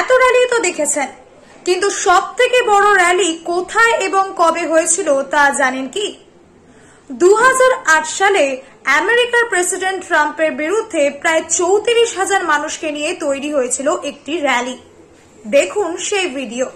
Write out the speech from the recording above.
এত র্যালি তো দেখেছেন, কিন্তু সবথেকে বড় র্যালি কোথায় এবং কবে হয়েছিল তা জানেন কি? 2008 সালে আমেরিকার প্রেসিডেন্ট ট্রাম্পের বিরুদ্ধে প্রায় 34,000 মানুষকে নিয়ে তৈরি হয়েছিল একটি র্যালি। দেখুন সেই ভিডিও।